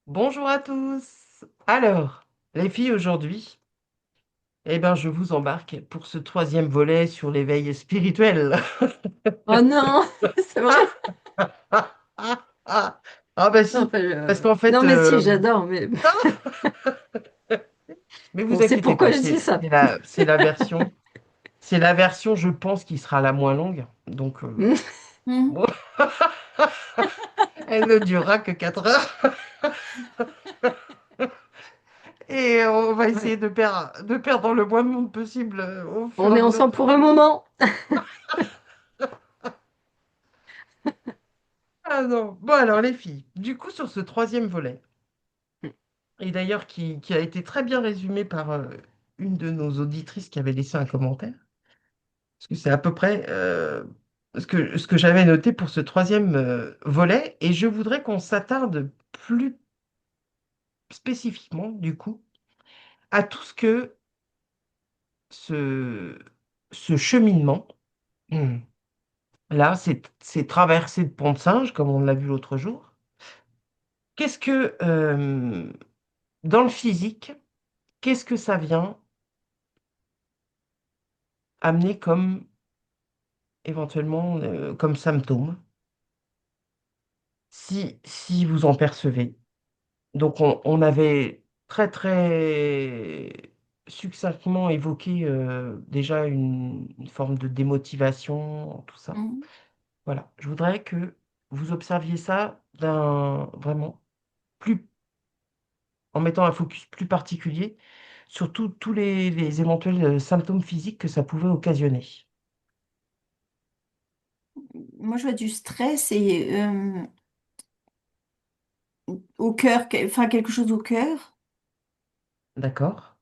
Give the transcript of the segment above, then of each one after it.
Bonjour à tous. Alors, les filles, aujourd'hui, je vous embarque pour ce troisième volet sur l'éveil spirituel. Oh non, c'est vrai. Ah, ah, ah. Ah bah si, Enfin, parce qu'en fait, non, mais si, j'adore. Mais mais on vous sait inquiétez pourquoi pas, je dis ça. c'est la version, je pense, qui sera la moins longue. Donc, Hmm. bon, elle ne durera que 4 heures et on va essayer Ouais. de perdre le moins de monde possible au fur On et est à mesure. ensemble pour un moment. Ah non. Bon alors les filles, du coup sur ce troisième volet, et d'ailleurs qui a été très bien résumé par une de nos auditrices qui avait laissé un commentaire, parce que c'est à peu près ce que j'avais noté pour ce troisième volet, et je voudrais qu'on s'attarde plus spécifiquement, du coup, à tout ce que ce, ce cheminement, hmm, là, ces traversées de pont-de-singe, comme on l'a vu l'autre jour, qu'est-ce que, dans le physique, qu'est-ce que ça vient amener comme éventuellement comme symptôme, si vous en percevez. Donc on avait très très succinctement évoqué déjà une forme de démotivation, tout ça. Hmm. Voilà, je voudrais que vous observiez ça d'un vraiment plus en mettant un focus plus particulier sur tous les éventuels symptômes physiques que ça pouvait occasionner. Moi, je vois du stress et au cœur, enfin quelque chose au cœur. D'accord?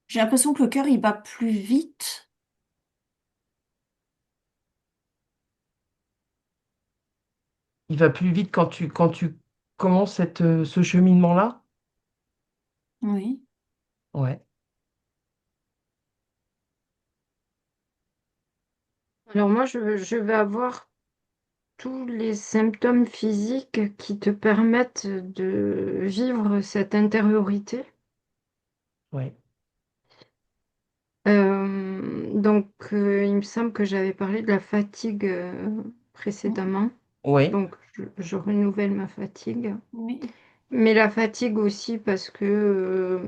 J'ai l'impression que le cœur, il bat plus vite. Il va plus vite quand tu commences ce cheminement-là? Oui. Ouais. Alors moi, je vais avoir tous les symptômes physiques qui te permettent de vivre cette intériorité. Ouais. Il me semble que j'avais parlé de la fatigue Hmm. précédemment. Ouais. Donc, je renouvelle ma fatigue. Oui. Mais la fatigue aussi parce que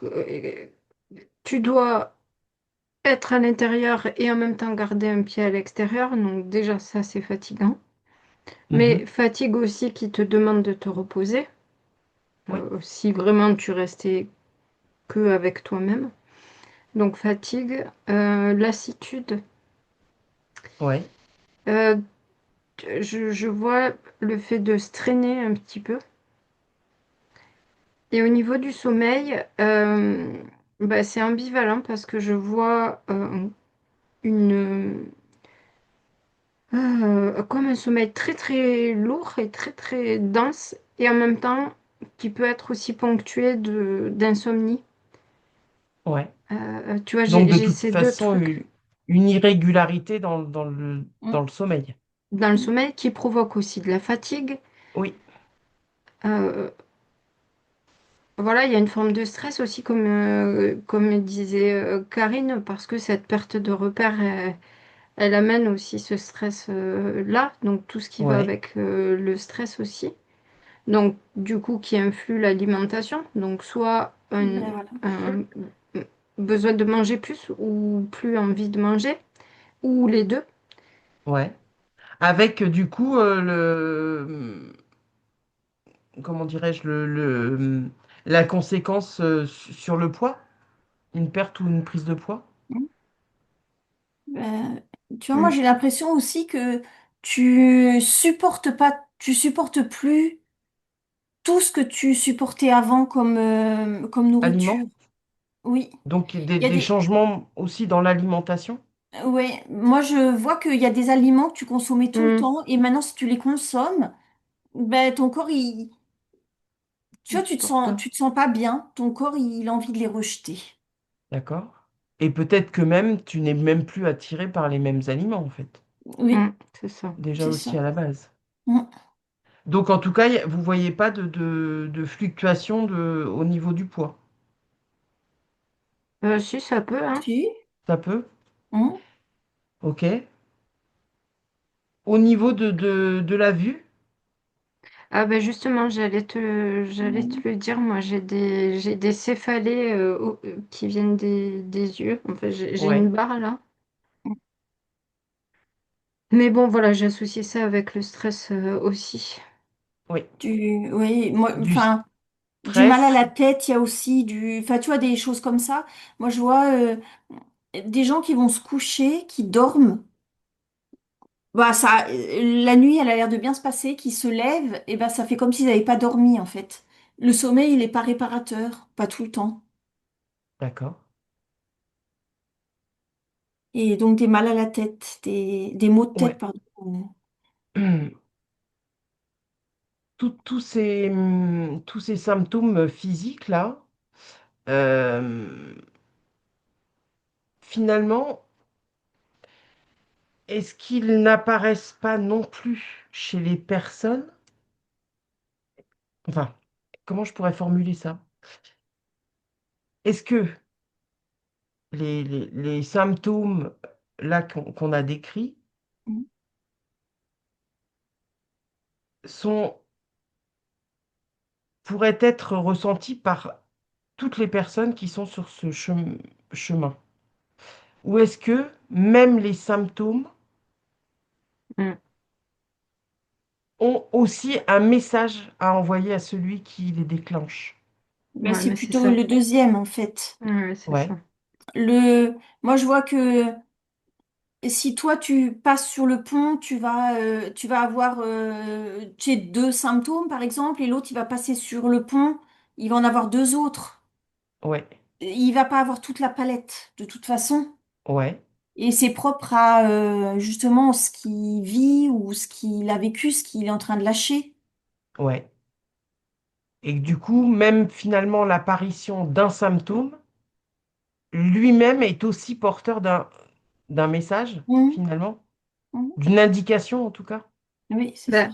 euh, tu dois être à l'intérieur et en même temps garder un pied à l'extérieur. Donc déjà, ça, c'est fatigant. Mais Mhm. fatigue aussi qui te demande de te reposer, Ouais. si vraiment tu restais que avec toi-même. Donc fatigue, lassitude. Ouais. Euh, je vois le fait de se traîner un petit peu. Et au niveau du sommeil, bah, c'est ambivalent parce que je vois une, comme un sommeil très très lourd et très très dense et en même temps qui peut être aussi ponctué d'insomnie. Ouais. Tu vois, Donc de j'ai toute ces deux façon, trucs une irrégularité dans Hmm. le sommeil. dans le sommeil qui provoquent aussi de la fatigue. Oui. Euh, voilà, il y a une forme de stress aussi, comme disait Karine, parce que cette perte de repère, elle amène aussi ce stress-là, donc tout ce qui va Ouais. avec le stress aussi. Donc, du coup, qui influe l'alimentation. Donc, soit Ben voilà. un besoin de manger plus ou plus envie de manger, ou les deux. Ouais. Avec du coup comment dirais-je la conséquence sur le poids, une perte ou une prise de poids. Hmm. Tu vois, moi Mm. j'ai l'impression aussi que tu supportes pas, tu supportes plus tout ce que tu supportais avant comme nourriture. Aliments. Oui, Donc il y a des des, changements aussi dans l'alimentation. ouais, moi je vois qu'il y a des aliments que tu consommais tout le Mm. temps et maintenant si tu les consommes, ben ton corps tu Il vois, supporte pas. tu te sens pas bien, ton corps il a envie de les rejeter. D'accord? Et peut-être que même tu n'es même plus attiré par les mêmes aliments, en fait. Oui, C'est ça. Déjà c'est aussi à ça. la base. Mm. Donc en tout cas, vous voyez pas de fluctuation au niveau du poids. Si, ça peut, hein. Si. Ça peut? Mm. Ok. Au niveau de la vue? Ah ben justement, j'allais Mm. te le dire, moi j'ai des céphalées qui viennent des yeux. En fait, j'ai une Ouais, barre là. Mais bon, voilà, j'ai associé ça avec le stress aussi. oui. Oui, moi, Du enfin, du mal à stress, la tête, il y a aussi enfin, tu vois, des choses comme ça. Moi, je vois des gens qui vont se coucher, qui dorment. Bah, ça, la nuit, elle a l'air de bien se passer, qui se lèvent, et bah, ça fait comme s'ils n'avaient pas dormi, en fait. Le sommeil, il n'est pas réparateur, pas tout le temps. d'accord. Et donc, des mal à la tête, des maux de tête, Ouais. pardon. Tous ces symptômes physiques là, euh, finalement, est-ce qu'ils n'apparaissent pas non plus chez les personnes? Enfin, comment je pourrais formuler ça? Est-ce que les symptômes là qu'on a décrits Mm. sont, pourraient être ressentis par toutes les personnes qui sont sur ce chemin? Ou est-ce que même les symptômes Mm. ont aussi un message à envoyer à celui qui les déclenche? Ben, Ouais, c'est mais c'est plutôt ça. le deuxième, en fait. Ouais, ouais, c'est Ouais, ça. Moi, je vois que si toi tu passes sur le pont, tu vas avoir tu sais, deux symptômes par exemple, et l'autre il va passer sur le pont, il va en avoir deux autres. ouais, Il va pas avoir toute la palette de toute façon. ouais, Et c'est propre à justement ce qu'il vit ou ce qu'il a vécu, ce qu'il est en train de lâcher. ouais. Et que du coup, même finalement, l'apparition d'un symptôme lui-même est aussi porteur d'un message, Mhm, finalement, mhm. d'une indication en tout cas. Oui, c'est ça.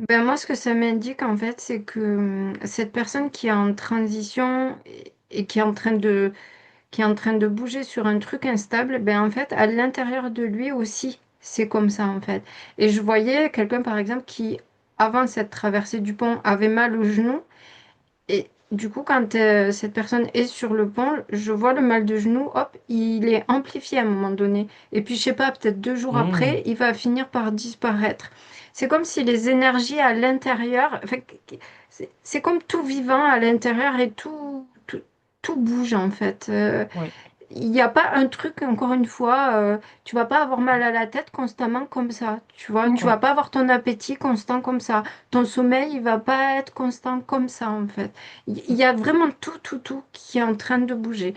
Ben moi, ce que ça m'indique, en fait, c'est que cette personne qui est en transition et qui est en train de bouger sur un truc instable, ben en fait, à l'intérieur de lui aussi, c'est comme ça, en fait. Et je voyais quelqu'un, par exemple, qui, avant cette traversée du pont, avait mal au genou. Et du coup, quand cette personne est sur le pont, je vois le mal de genou, hop, il est amplifié à un moment donné. Et puis, je sais pas, peut-être 2 jours Hmm, après, il va finir par disparaître. C'est comme si les énergies à l'intérieur, enfin, c'est comme tout vivant à l'intérieur et tout bouge en fait. ouais, Il n'y a pas un truc, encore une fois, tu vas pas avoir mal à la tête constamment comme ça, tu vois, tu vas Mhm. pas avoir ton appétit constant comme ça, ton sommeil, il va pas être constant comme ça, en fait. Il y a vraiment tout qui est en train de bouger.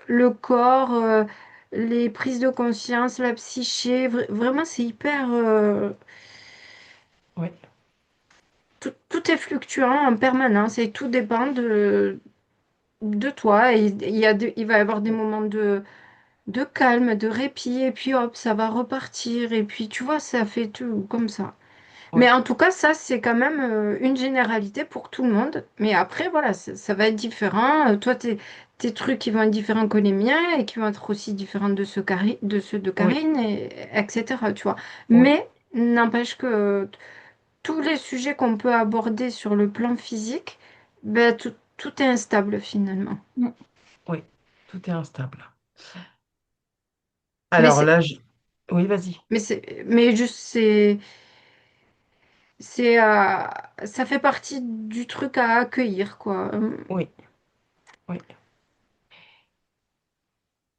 Le corps, les prises de conscience, la psyché, vraiment, c'est hyper... ouais, tout est fluctuant en permanence et tout dépend de toi. Et il va y avoir des moments de calme, de répit, et puis hop, ça va repartir, et puis tu vois, ça fait tout comme ça. Mais ouais, en tout cas, ça, c'est quand même une généralité pour tout le monde. Mais après, voilà, ça va être différent. Toi, tes trucs qui vont être différents que les miens, et qui vont être aussi différents de ceux de oui, Karine, etc., tu vois. oui, Mais n'empêche que tous les sujets qu'on peut aborder sur le plan physique, ben, tout est instable finalement. oui, oui, tout est instable. Mais Alors c'est, là, oui, vas-y. mais juste, c'est, ça fait partie du truc à accueillir, quoi. Oui, oui.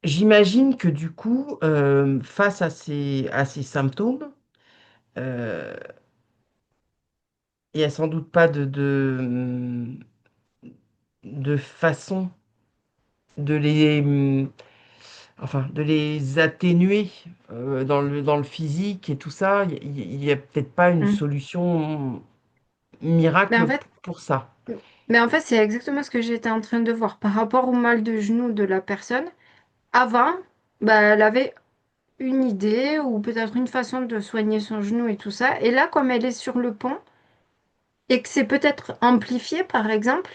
J'imagine que du coup, face à ces symptômes, euh, il n'y a sans doute pas de façon de enfin, de les atténuer dans le physique et tout ça. Il n'y a peut-être pas une Mm. solution Mais en miracle fait, pour ça. c'est exactement ce que j'étais en train de voir par rapport au mal de genou de la personne. Avant, bah, elle avait une idée ou peut-être une façon de soigner son genou et tout ça. Et là, comme elle est sur le pont et que c'est peut-être amplifié, par exemple,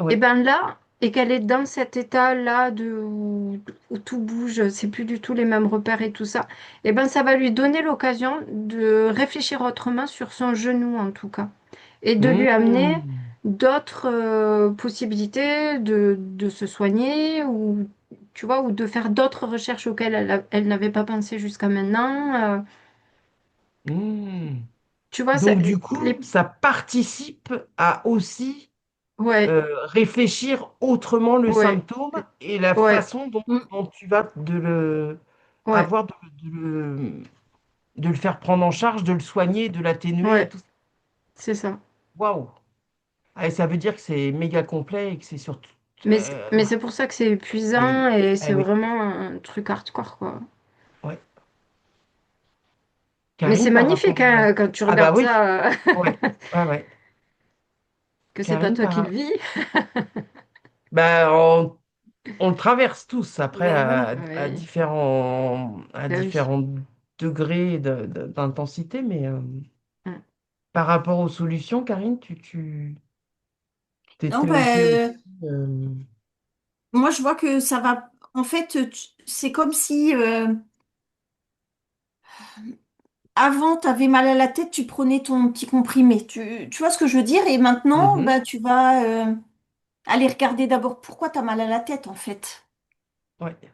et Ouais. ben là, et qu'elle est dans cet état-là où tout bouge, c'est plus du tout les mêmes repères et tout ça, et ben ça va lui donner l'occasion de réfléchir autrement sur son genou en tout cas, et de lui amener Mmh. d'autres possibilités de se soigner ou tu vois, ou de faire d'autres recherches auxquelles elle n'avait pas pensé jusqu'à maintenant. Mmh. Tu vois, ça, Donc, du coup, les... ça participe à aussi Ouais, réfléchir autrement le ouais, symptôme et la ouais, façon dont, Mm. dont tu vas ouais, avoir de le faire prendre en charge, de le soigner, de l'atténuer et ouais, tout ça. c'est ça. Waouh! Ah, et ça veut dire que c'est méga complet et que c'est surtout. Mais c'est pour ça que c'est épuisant Et, et ah c'est oui, vraiment un truc hardcore, quoi. ouais. Mais c'est Karine, par rapport magnifique à. hein, quand tu Ah bah regardes oui, ça, ouais, ouais, ouais. que c'est pas Karine, toi qui le vis. bah, on le traverse tous après Ben voilà, à ouais. Ben oui. différents degrés d'intensité, mais Mm. par rapport aux solutions, Karine, Non, t'étais bah, OK aussi. moi, je vois que ça va. En fait, c'est comme si avant, tu avais mal à la tête, tu prenais ton petit comprimé. Tu vois ce que je veux dire? Et maintenant, Mhm, bah, tu vas aller regarder d'abord pourquoi tu as mal à la tête, en fait. ouais.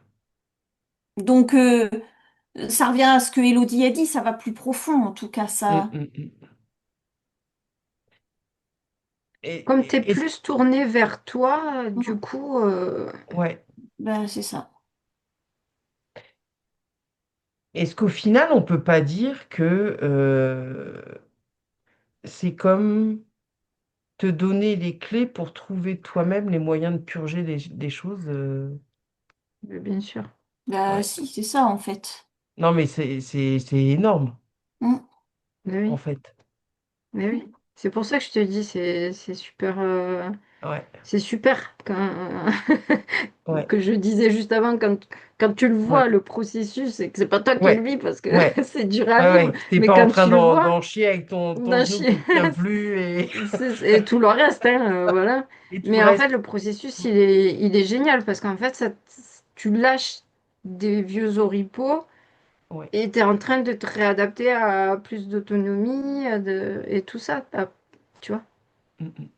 Donc, ça revient à ce que Elodie a dit, ça va plus profond, en tout cas, Mm, ça. mm, mm. Comme tu es Est-ce, plus tourné vers toi, du Mm. coup, ouais. Ben, c'est ça. Est-ce qu'au final, on peut pas dire que c'est comme te donner les clés pour trouver toi-même les moyens de purger des choses bien sûr. Ben, ouais. si, c'est ça, en fait. Non, mais c'est énorme, Mm. Ben en oui, fait. ben oui. C'est pour ça que je te dis, c'est super. Ouais, C'est super quand, ouais, que je disais juste avant, quand tu le ouais, vois, le processus, et que c'est pas toi qui le ouais, vis parce que ouais, c'est dur à ouais, vivre, ouais. Que t'es mais pas en quand train tu le vois, d'en chier avec ton d'un genou chien, qui tient plus et, et tout le reste, hein, voilà. et tout le Mais en fait, reste. le processus, il est génial parce qu'en fait, tu lâches des vieux oripeaux Ouais. et tu es en train de te réadapter à plus d'autonomie et tout ça, tu vois. Mm, mm.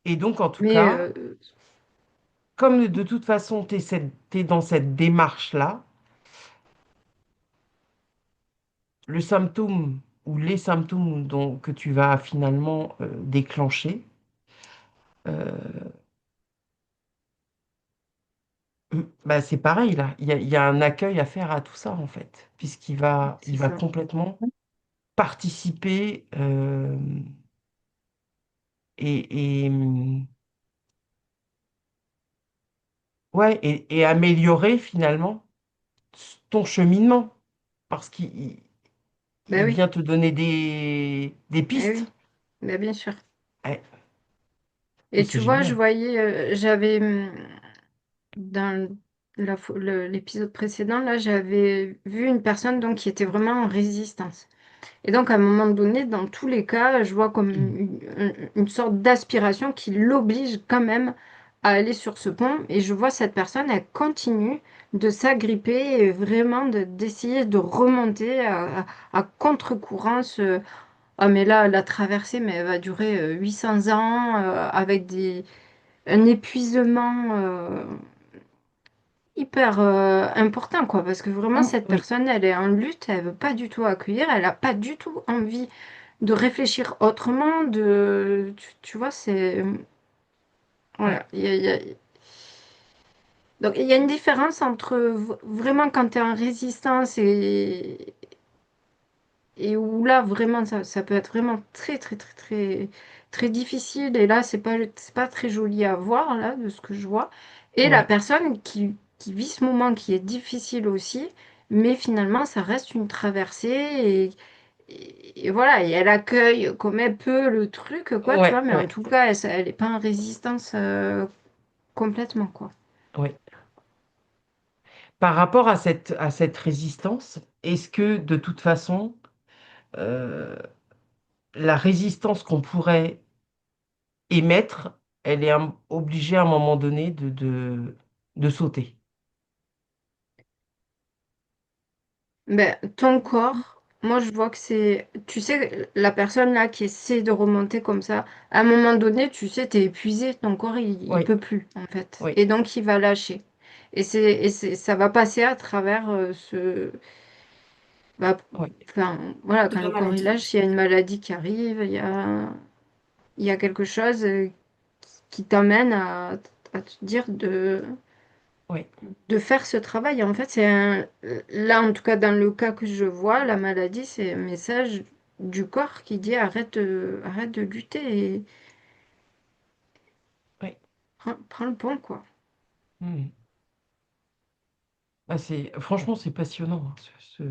Et donc, en tout Mais cas, comme de toute façon, t'es dans cette démarche-là, le symptôme ou les symptômes que tu vas finalement déclencher, euh, bah, c'est pareil là. Il y a un accueil à faire à tout ça en fait, c'est il va ça. complètement participer et ouais, et améliorer finalement ton cheminement parce il Ben oui, vient te donner des ben oui, pistes. ben bien sûr. Ouais, et Et c'est tu vois, je génial. voyais, j'avais dans l'épisode précédent, là, j'avais vu une personne donc qui était vraiment en résistance. Et donc, à un moment donné, dans tous les cas, je vois comme une sorte d'aspiration qui l'oblige quand même à aller sur ce pont. Et je vois cette personne, elle continue de s'agripper et vraiment d'essayer de remonter à contre-courant ce... Ah, mais là, la traversée, mais elle va durer 800 ans avec un épuisement hyper important, quoi. Parce que vraiment, Mm. cette Oui, personne, elle est en lutte, elle veut pas du tout accueillir, elle a pas du tout envie de réfléchir autrement, tu vois, c'est... ouais, Voilà. Donc, il y a une différence entre vraiment quand tu es en résistance et où là, vraiment, ça peut être vraiment très, très, très, très, très difficile. Et là, c'est pas très joli à voir, là, de ce que je vois. Et la ouais, personne qui vit ce moment qui est difficile aussi, mais finalement, ça reste une traversée. Et voilà, et elle accueille comme elle peut le truc, quoi, tu vois. ouais, Mais en ouais, tout cas, elle n'est pas en résistance complètement, quoi. ouais. par rapport à cette résistance, est-ce que de toute façon, euh, la résistance qu'on pourrait émettre, elle est obligée à un moment donné de sauter? Ben, ton corps, moi je vois que c'est, tu sais, la personne là qui essaie de remonter comme ça, à un moment donné, tu sais, t'es épuisé, ton corps il Oui, peut plus en fait, oui, et donc il va lâcher. Ça va passer à travers bah, oui. enfin, voilà, De quand la le corps il maladie. lâche, il y a une maladie qui arrive, il y a quelque chose qui t'amène à te dire Oui, de faire ce travail. En fait, là, en tout cas, dans le cas que je vois, la maladie, c'est un message du corps qui dit arrête de lutter et oui. prends le pont, quoi. Hmm. Ah, franchement, c'est passionnant, hein,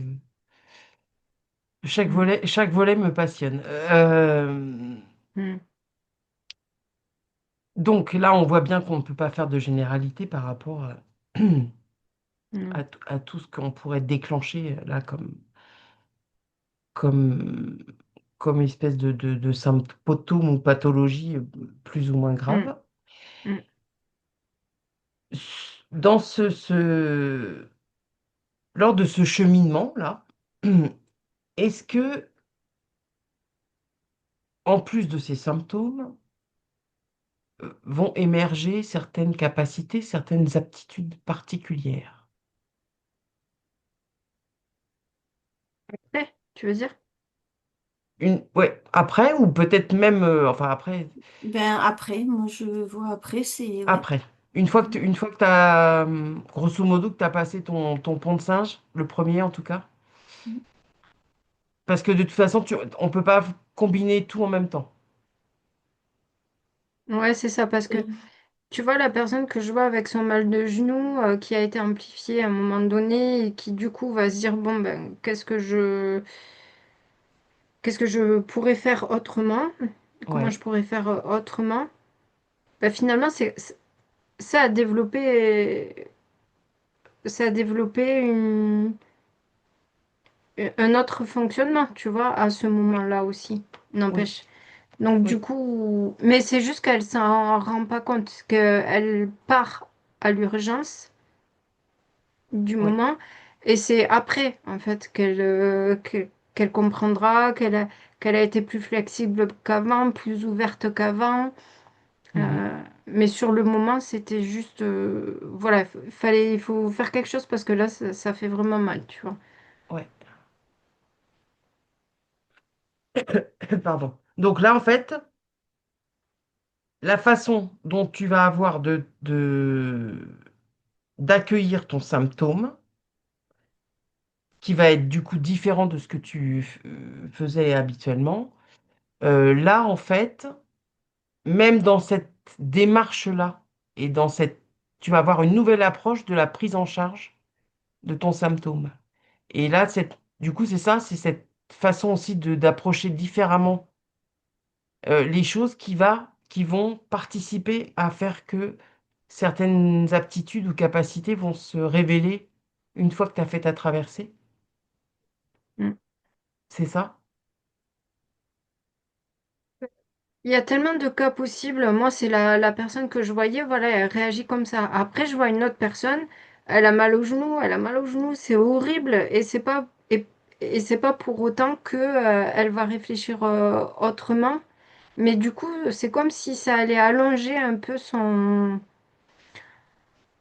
Mm, chaque volet me passionne. mm, Donc là, on voit bien qu'on ne peut pas faire de généralité par rapport mm, à tout ce qu'on pourrait déclencher là comme, comme espèce de symptôme ou pathologie plus ou moins mm, grave. mm. Dans lors de ce cheminement-là, est-ce que, en plus de ces symptômes, vont émerger certaines capacités, certaines aptitudes particulières? Tu veux dire? Ouais, après, ou peut-être même, enfin après, Ben après, moi je vois après, c'est ouais. après. Une fois que tu as, grosso modo, que tu as passé ton pont de singe, le premier en tout cas, parce que de toute façon, on peut pas combiner tout en même temps. Ouais, c'est ça, parce que Et- tu vois, la personne que je vois avec son mal de genou qui a été amplifié à un moment donné et qui du coup va se dire, bon, ben, qu'est-ce que je pourrais faire autrement? Comment je Ouais. pourrais faire autrement? Ben, finalement, ça a développé, ça a développé un autre fonctionnement, tu vois, à ce Oui, moment-là aussi, oui, n'empêche. Donc du oui. coup, mais c'est juste qu'elle s'en rend pas compte, qu'elle part à l'urgence du Oui. moment, et c'est après, en fait, qu'elle comprendra, qu'elle a été plus flexible qu'avant, plus ouverte qu'avant. Mhm. Mais sur le moment, c'était juste, voilà, il faut faire quelque chose parce que là, ça fait vraiment mal, tu vois. Ouais. Pardon. Donc là, en fait, la façon dont tu vas avoir d'accueillir ton symptôme, qui va être du coup différent de ce que tu faisais habituellement, là, en fait, même dans cette démarche-là, et dans cette, tu vas avoir une nouvelle approche de la prise en charge de ton symptôme. Et là, du coup, c'est ça, c'est cette façon aussi d'approcher différemment les choses qui vont participer à faire que certaines aptitudes ou capacités vont se révéler une fois que tu as fait ta traversée. Mm. C'est ça? Il y a tellement de cas possibles. Moi, c'est la personne que je voyais, voilà, elle réagit comme ça. Après, je vois une autre personne, elle a mal au genou, elle a mal au genou, c'est horrible, et c'est pas pour autant que, elle va réfléchir, autrement. Mais du coup, c'est comme si ça allait allonger un peu son.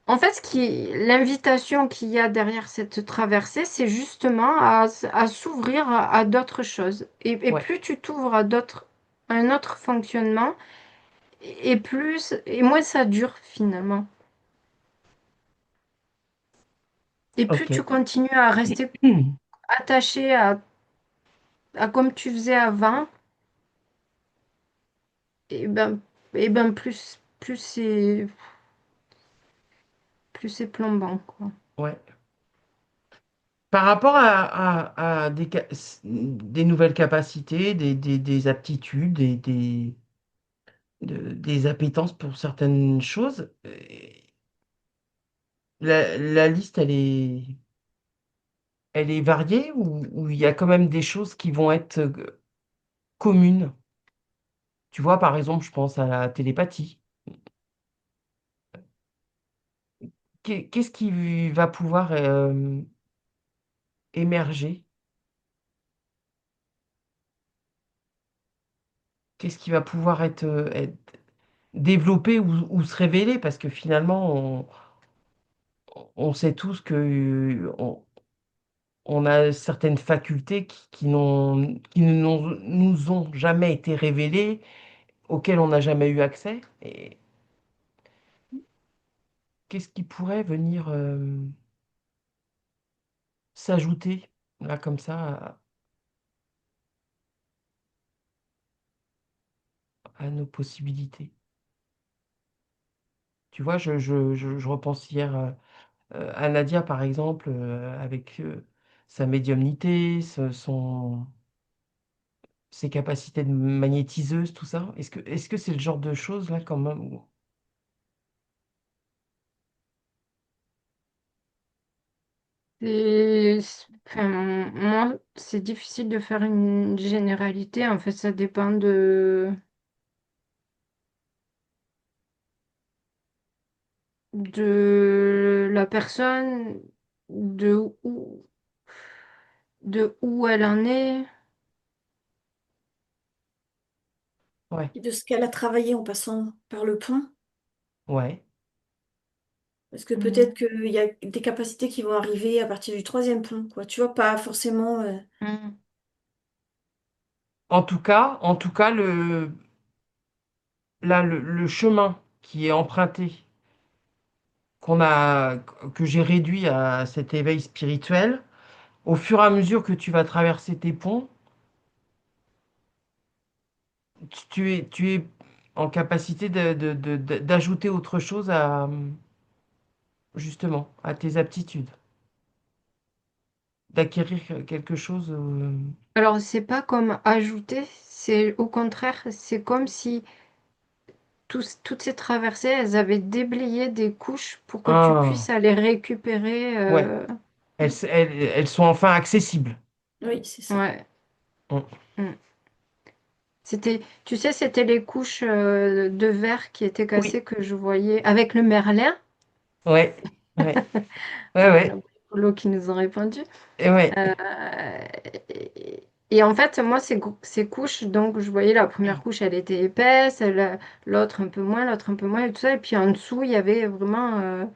En fait, l'invitation qu'il y a derrière cette traversée, c'est justement à s'ouvrir à d'autres choses. Et Ouais, plus tu t'ouvres à un autre fonctionnement, et moins ça dure finalement. Et plus ok. tu continues à rester attaché à comme tu faisais avant, et ben, plus c'est plombant, quoi. Ouais. Par rapport à des nouvelles capacités, des aptitudes, des appétences pour certaines choses, la liste, elle est variée ou il y a quand même des choses qui vont être communes? Tu vois, par exemple, je pense à la télépathie. Qu'est-ce qui va pouvoir émerger? Qu'est-ce qui va pouvoir être développé ou se révéler? Parce que finalement, on sait tous que on a certaines facultés qui nous ont jamais été révélées, auxquelles on n'a jamais eu accès. Et qu'est-ce qui pourrait venir s'ajouter là comme ça à nos possibilités? Tu vois, je repense hier à Nadia, par exemple, avec sa médiumnité, ses capacités de magnétiseuse, tout ça. Est-ce que c'est le genre de choses là quand même Enfin, moi, c'est difficile de faire une généralité. En fait, ça dépend de la personne, de où, de où elle en est. Ouais, Et de ce qu'elle a travaillé en passant par le pont. ouais. Parce que peut-être Mm. qu'il y a des capacités qui vont arriver à partir du troisième pont, quoi. Tu vois, pas forcément. Mm. En tout cas, là, le chemin qui est emprunté, que j'ai réduit à cet éveil spirituel, au fur et à mesure que tu vas traverser tes ponts, tu es en capacité d'ajouter autre chose justement, à tes aptitudes, d'acquérir quelque chose. Alors, c'est pas comme ajouter, c'est au contraire, c'est comme si toutes ces traversées, elles avaient déblayé des couches pour que tu Ah, puisses aller récupérer. ouais, elles sont enfin accessibles. Oui, c'est ça. Ouais. Mm. Mm. Tu sais, c'était les couches de verre qui étaient Oui, cassées que je voyais avec le merlin. ouais, ouais, ouais, On a ouais, beaucoup de l'eau qui nous ont répondu. ouais, Euh, et en fait, moi, ces couches, donc je voyais la première couche, elle était épaisse, l'autre un peu moins, l'autre un peu moins, et tout ça. Et puis en dessous, il y avait vraiment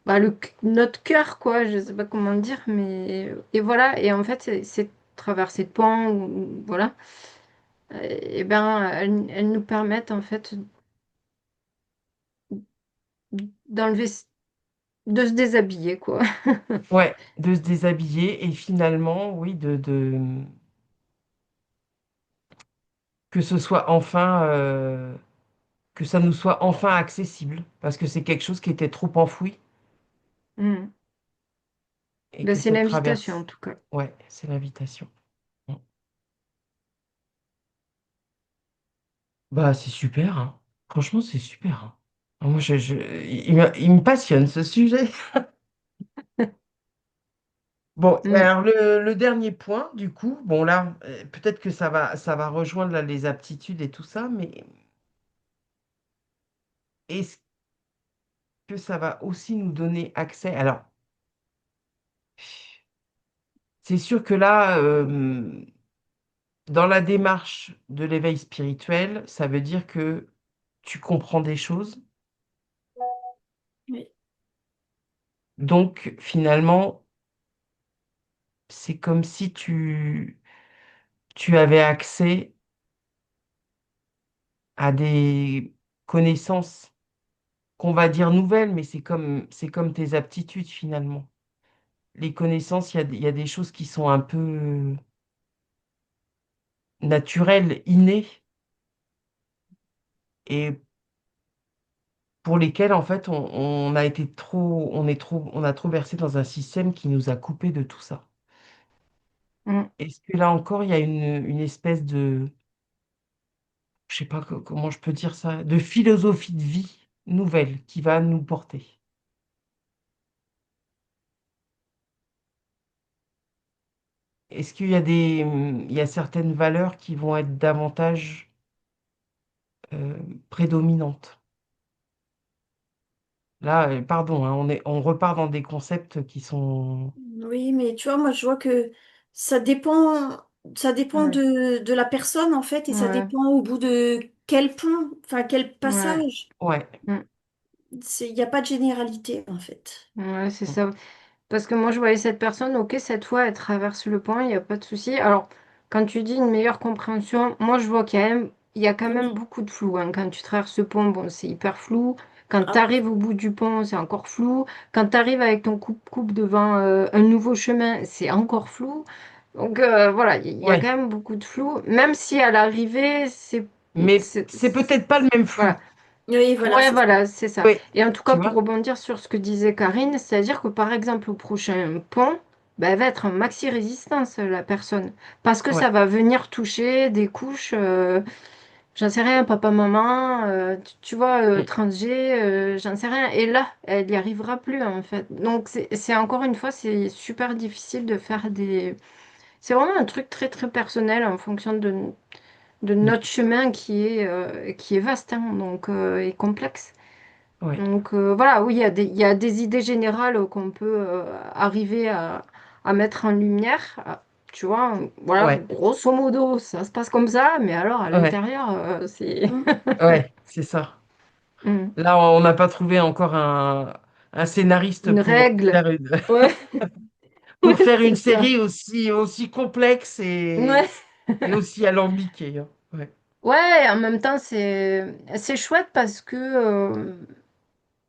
bah, notre cœur, quoi. Je sais pas comment dire, mais. Et voilà. Et en fait, ces traversées de pont, voilà, et ben, elles nous permettent, en fait, d'enlever, de se déshabiller, quoi. ouais, de se déshabiller et finalement, oui, que ce soit enfin, que ça nous soit enfin accessible, parce que c'est quelque chose qui était trop enfoui Mm. et Ben, que c'est cette l'invitation, en traverse, tout cas. ouais, c'est l'invitation. Mm. Bah, c'est super, hein. Franchement, c'est super, hein. Moi, il me passionne ce sujet. Bon, Mm. alors le dernier point, du coup, bon là, peut-être que ça va rejoindre là, les aptitudes et tout ça, mais est-ce que ça va aussi nous donner accès? Alors, c'est sûr que là, dans la démarche de l'éveil spirituel, ça veut dire que tu comprends des choses. Oui, Donc, finalement, c'est comme si tu avais accès à des connaissances qu'on va dire nouvelles, mais c'est comme tes aptitudes finalement. Les connaissances, il y a des choses qui sont un peu naturelles, innées, et pour lesquelles, en fait, on a été trop, on a trop versé dans un système qui nous a coupé de tout ça. Mm. Est-ce que là encore, il y a une espèce de, je sais pas comment je peux dire ça, de philosophie de vie nouvelle qui va nous porter? est-ce qu'il y a il y a certaines valeurs qui vont être davantage euh, prédominantes? Là, pardon, hein, on repart dans des concepts qui sont... Oui, mais tu vois, moi je vois que ça dépend, ça dépend Ouais, de la personne en fait, et ça ouais, dépend au bout de quel pont, enfin quel ouais. passage. Ouais. Mm. Il n'y a pas de généralité en fait. Ouais, c'est ça. Parce que moi, je voyais cette personne, ok, cette fois, elle traverse le pont, il n'y a pas de souci. Alors, quand tu dis une meilleure compréhension, moi, je vois il y a quand même Oui. beaucoup de flou, hein. Quand tu traverses le pont, bon, c'est hyper flou. Quand tu Ah arrives au bout du pont, c'est encore flou. Quand tu arrives avec ton coupe-coupe devant un nouveau chemin, c'est encore flou. Donc, voilà, il y a Ouais. quand même beaucoup de flou. Même si à l'arrivée, Mais c'est peut-être pas le même flou. voilà. oui, voilà, Ouais, c'est ça. voilà, c'est ça. Oui. Et en tout cas, Tu pour vois? rebondir sur ce que disait Karine, c'est-à-dire que par exemple, au prochain pont, ben, elle va être en maxi résistance, la personne. Parce que ça Ouais. va venir toucher des couches, j'en sais rien, papa, maman, tu vois, Mm. 30G, j'en sais rien. Et là, elle n'y arrivera plus, en fait. Donc, c'est encore une fois, c'est super difficile de faire des. C'est vraiment un truc très, très personnel en fonction de Mm. notre chemin qui est vaste, hein, donc, et complexe. Ouais. Donc voilà, oui, il y a des idées générales qu'on peut arriver à mettre en lumière. Tu vois, voilà, Ouais. grosso modo, ça se passe comme ça, mais alors à Ouais. l'intérieur, c'est Mm. Ouais. C'est ça. Mm. Là, on n'a pas trouvé encore un scénariste Une règle. Ouais, pour ouais, faire c'est une ça. série aussi complexe Ouais. et aussi alambiquée, hein. Ouais. Ouais, en même temps, c'est chouette parce que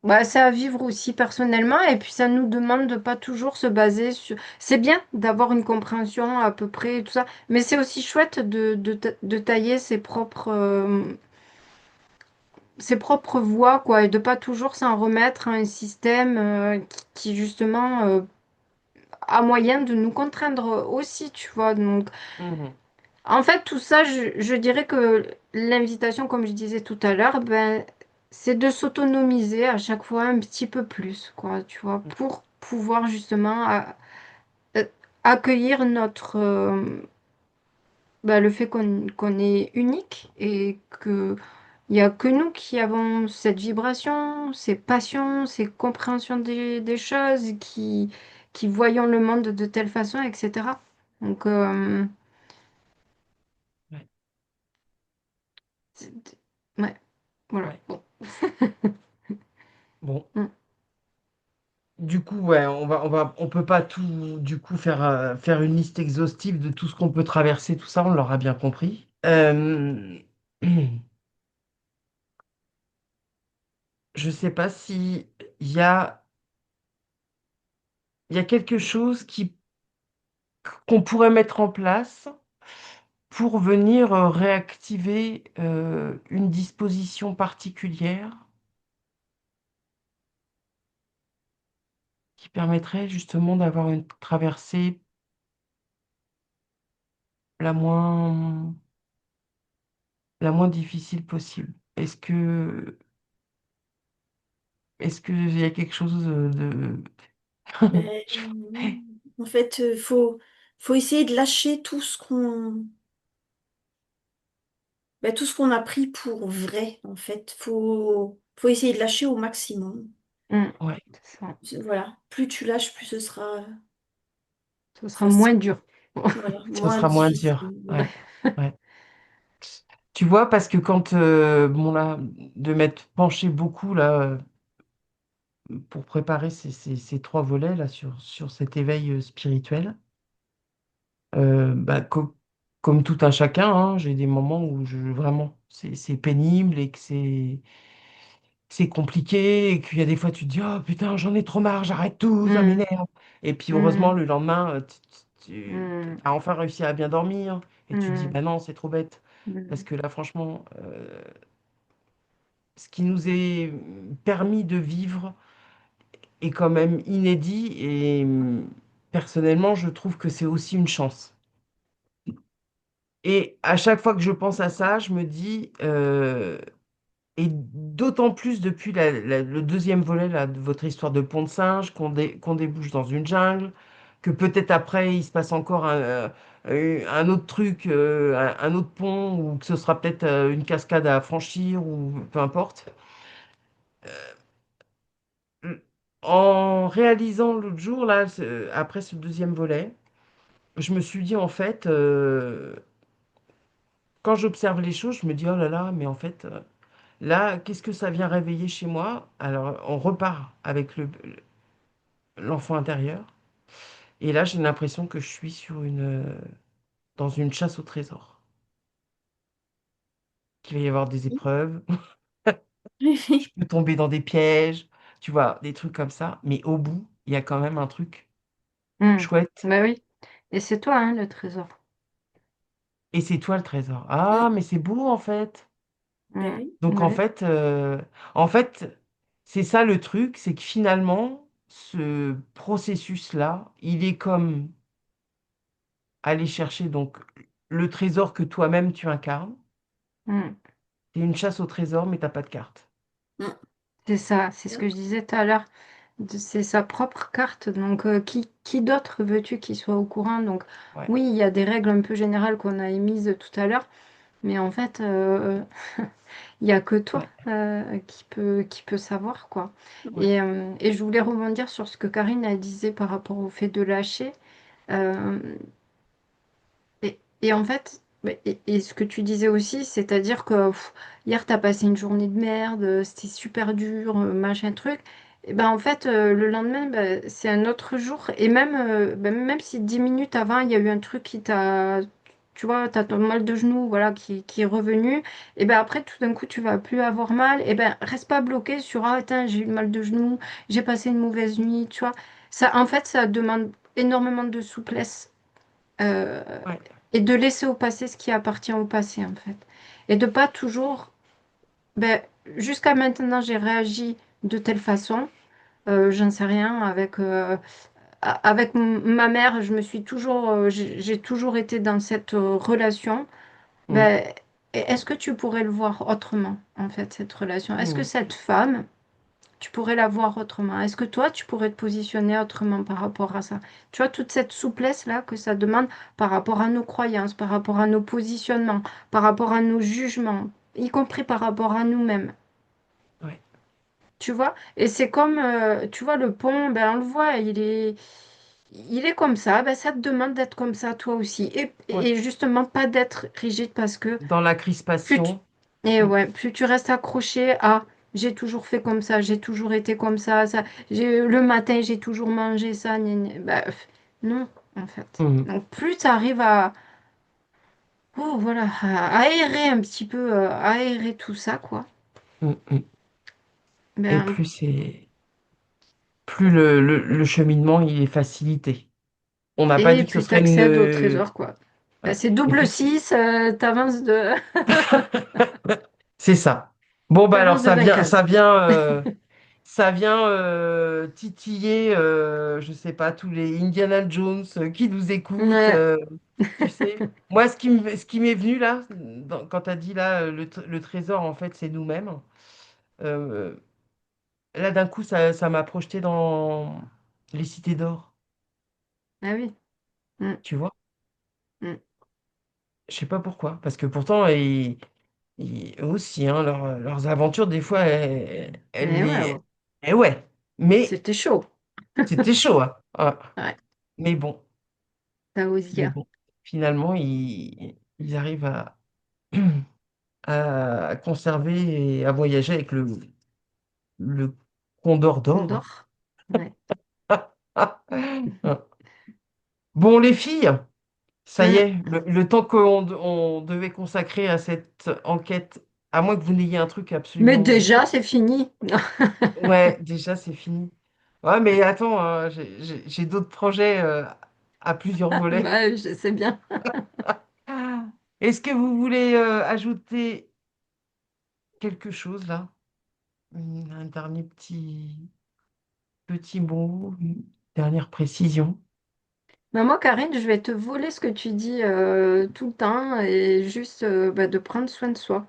bah, c'est à vivre aussi personnellement et puis ça nous demande de pas toujours se baser sur... C'est bien d'avoir une compréhension à peu près et tout ça, mais c'est aussi chouette de tailler ses propres voies, quoi, et de pas toujours s'en remettre à un système justement a moyen de nous contraindre aussi, tu vois. Donc, Mhm. en fait, tout ça, je dirais que l'invitation, comme je disais tout à l'heure, ben, c'est de s'autonomiser à chaque fois un petit peu plus, quoi, tu vois, pour pouvoir justement euh, accueillir ben, le fait qu'on est unique et que il n'y a que nous qui avons cette vibration, ces passions, ces compréhensions des choses, qui voyons le monde de telle façon, etc. Donc, Ouais. c'est- ouais, voilà. Ouais. Bon. Bon. Mm. Du coup, ouais, on peut pas tout, du coup, faire une liste exhaustive de tout ce qu'on peut traverser, tout ça, on l'aura bien compris. Je sais pas si il y a quelque chose qu'on pourrait mettre en place pour venir réactiver une disposition particulière qui permettrait justement d'avoir une traversée la moins, la moins difficile possible. Est-ce qu'il y a quelque chose de... Ben, en fait, faut essayer de lâcher tout ce qu'on a pris pour vrai, en fait. Faut essayer de lâcher au maximum. Mm. Ouais, Ça, Voilà. Plus tu lâches, plus ce sera ce sera moins facile. dur. Voilà. ça Moins sera moins dur. difficile. Ouais, Voilà. ouais. Tu vois, parce que quand, bon là, de m'être penché beaucoup là, pour préparer ces trois volets là sur cet éveil spirituel, bah, comme tout un chacun, hein, j'ai des moments où vraiment c'est pénible et que c'est compliqué et qu'il y a des fois tu te dis oh putain j'en ai trop marre, j'arrête tout, ça Mm. m'énerve. Et puis heureusement Mm. le lendemain tu Mm. as enfin réussi à bien dormir et tu te dis Mm. bah non c'est trop bête parce Mm. que là franchement ce qui nous est permis de vivre est quand même inédit et personnellement je trouve que c'est aussi une chance. Et à chaque fois que je pense à ça, je me dis, et d'autant plus depuis le deuxième volet là, de votre histoire de pont de singe, qu'on débouche dans une jungle, que peut-être après, il se passe encore un autre truc, un autre pont, ou que ce sera peut-être une cascade à franchir, ou peu importe. En réalisant l'autre jour, là, après ce deuxième volet, je me suis dit, en fait, quand j'observe les choses, je me dis, oh là là, mais en fait, là, qu'est-ce que ça vient réveiller chez moi? Alors, on repart avec l'enfant intérieur. Et là, j'ai l'impression que je suis dans une chasse au trésor. Qu'il va y avoir des épreuves, je peux tomber dans des pièges, tu vois, des trucs comme ça. Mais au bout, il y a quand même un truc Hmm. chouette. Bah oui. Et c'est toi, hein, le trésor. Et c'est toi le trésor. Mm. Ah, mais c'est beau en fait. Ben Hmm. oui. Donc Ouais. en fait, c'est ça le truc, c'est que finalement, ce processus-là, il est comme aller chercher donc le trésor que toi-même tu incarnes. Hmm. C'est une chasse au trésor, mais t'as pas de carte. Mm. C'est ça, c'est ce que je disais tout à l'heure. C'est sa propre carte. Donc, qui d'autre veux-tu qu'il soit au courant? Donc, Ouais, oui, il y a des règles un peu générales qu'on a émises tout à l'heure. Mais en fait, il n'y a que toi ouais, qui peut savoir, quoi. Ouais. Et je voulais rebondir sur ce que Karine a disait par rapport au fait de lâcher. Euh, et en fait, et ce que tu disais aussi, c'est-à-dire que hier, tu as passé une journée de merde, c'était super dur, machin truc. Et ben en fait, le lendemain, ben, c'est un autre jour. Et même, même si 10 minutes avant, il y a eu un truc qui t'a. Tu vois, tu as ton mal de genou voilà, qui est revenu. Et ben après, tout d'un coup, tu vas plus avoir mal. Et ben reste pas bloqué sur ah, attends, j'ai eu le mal de genou, j'ai passé une mauvaise nuit. Tu vois, ça, en fait, ça demande énormément de souplesse euh, ouais. et de laisser au passé ce qui appartient au passé en fait. Et de pas toujours, ben, jusqu'à maintenant j'ai réagi de telle façon, j'en sais rien, avec ma mère, je me suis toujours, j'ai toujours été dans cette relation. Mm, Ben, est-ce que tu pourrais le voir autrement en fait, cette relation? Est-ce que mm, cette femme tu pourrais la voir autrement. Est-ce que toi, tu pourrais te positionner autrement par rapport à ça? Tu vois, toute cette souplesse-là que ça demande par rapport à nos croyances, par rapport à nos positionnements, par rapport à nos jugements, y compris par rapport à nous-mêmes. ouais, Tu vois? Et c'est comme, tu vois, le pont, ben, on le voit, il est comme ça. Ben, ça te demande d'être comme ça, toi aussi. ouais. Et justement, pas d'être rigide parce que Dans la plus tu, crispation. et Mm, ouais, plus tu restes accroché à j'ai toujours fait comme ça, j'ai toujours été comme ça, le matin j'ai toujours mangé ça, gna gna. Bah, non, en fait. mm, Donc plus tu arrives à, oh, voilà, à aérer un petit peu, aérer tout ça, quoi. mm. Et Ben, plus le cheminement il est facilité. On n'a pas et dit que ce plus tu serait une. accèdes au trésor, quoi. Ben, Ouais. c'est Et double puis 6, t'avances de, c'est ça. Bon bah alors t'avances de 20 cases. ça vient titiller, je sais pas, tous les Indiana Jones qui nous écoutent. Ouais. Tu sais, moi ce qui m'est venu là, quand tu as dit là le trésor en fait c'est nous-mêmes. euh, Là d'un coup ça m'a projeté dans les cités d'or. Ah oui. Mm, Tu vois? mm. Je sais pas pourquoi, parce que pourtant, eux aussi, hein, leurs aventures, des fois, Eh ouais, ouais. Eh ouais, mais C'était chaud. c'était chaud, hein. Ah. Ouais, Mais bon, t'as mais osé. bon, finalement, ils arrivent à conserver et à voyager avec le Condor d'or. Condor. Ouais. Bon, les filles, ça y Mm. est, le temps qu'on devait consacrer à cette enquête, à moins que vous n'ayez un truc Mais absolument. déjà, c'est fini. Ouais, déjà, c'est fini. Ouais, mais attends, hein, j'ai d'autres projets à plusieurs volets. Bah, je sais bien. Ah. Est-ce que vous voulez ajouter quelque chose là? Un dernier petit mot, une dernière précision? Bah, moi, Karine, je vais te voler ce que tu dis tout le temps et juste bah, de prendre soin de soi.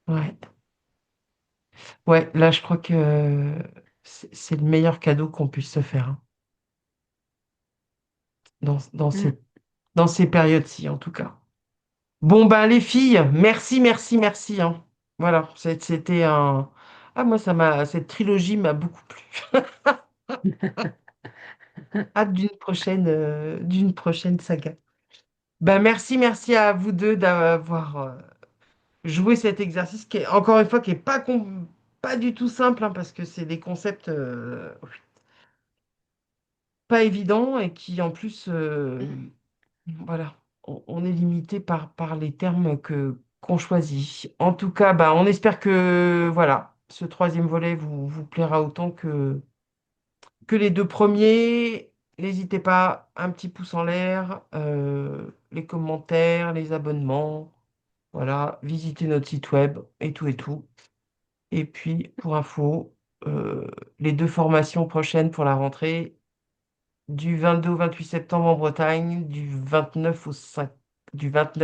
Ouais. Ouais, là, je crois que c'est le meilleur cadeau qu'on puisse se faire, hein. Mm. dans ces périodes-ci, en tout cas. Bon, ben, les filles, merci, merci, merci, hein. Voilà, c'était un... Ah, moi, cette trilogie m'a beaucoup plu. Hâte d'une prochaine saga. Ben, merci, merci à vous deux d'avoir joué cet exercice qui est, encore une fois, qui est pas du tout simple, hein, parce que c'est des concepts pas évidents et qui, en plus, voilà, on est limité par les termes qu'on choisit. En tout cas, bah, on espère que voilà, ce troisième volet vous plaira autant que les deux premiers. N'hésitez pas, un petit pouce en l'air, les commentaires, les abonnements. Voilà, visitez notre site web et tout et tout. Et puis, pour info, les deux formations prochaines pour la rentrée, du 22 au 28 septembre en Bretagne, du 29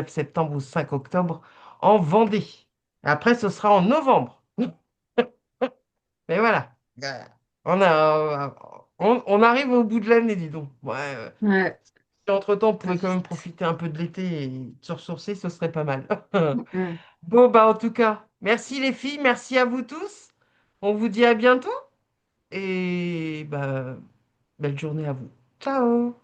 septembre au 5 octobre en Vendée. Après, ce sera en novembre. Mais voilà. On a, on arrive au bout de l'année, dis donc. Ouais, Ouais, si entre-temps, on pas pouvait quand même vite. profiter un peu de l'été et de se ressourcer, ce serait pas mal. Mm. Bon, bah, en tout cas, merci les filles, merci à vous tous. On vous dit à bientôt et bah, belle journée à vous. Ciao!